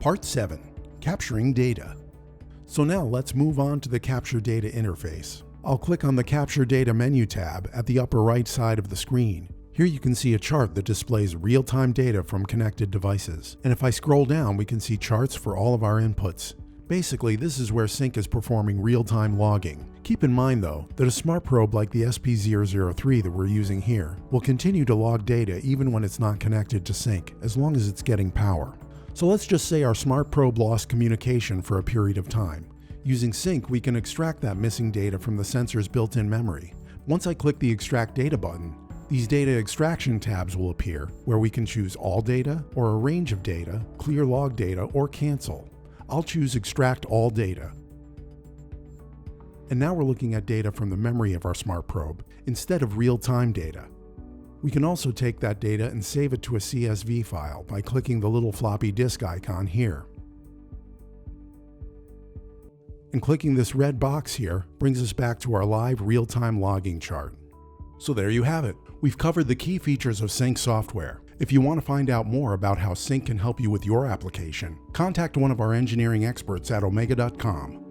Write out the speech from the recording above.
Part 7. Capturing Data. So now let's move on to the Capture Data interface. I'll click on the Capture Data menu tab at the upper right side of the screen. Here you can see a chart that displays real-time data from connected devices. And if I scroll down, we can see charts for all of our inputs. Basically, this is where Sync is performing real-time logging. Keep in mind though, that a smart probe like the SP003 that we're using here will continue to log data even when it's not connected to Sync, as long as it's getting power. So let's just say our smart probe lost communication for a period of time. Using Sync, we can extract that missing data from the sensor's built-in memory. Once I click the Extract Data button, these data extraction tabs will appear, where we can choose All Data, or a range of data, Clear Log Data, or Cancel. I'll choose Extract All Data. And now we're looking at data from the memory of our smart probe, instead of real-time data. We can also take that data and save it to a CSV file by clicking the little floppy disk icon here. And clicking this red box here brings us back to our live real-time logging chart. So there you have it. We've covered the key features of Sync software. If you want to find out more about how Sync can help you with your application, contact one of our engineering experts at omega.com.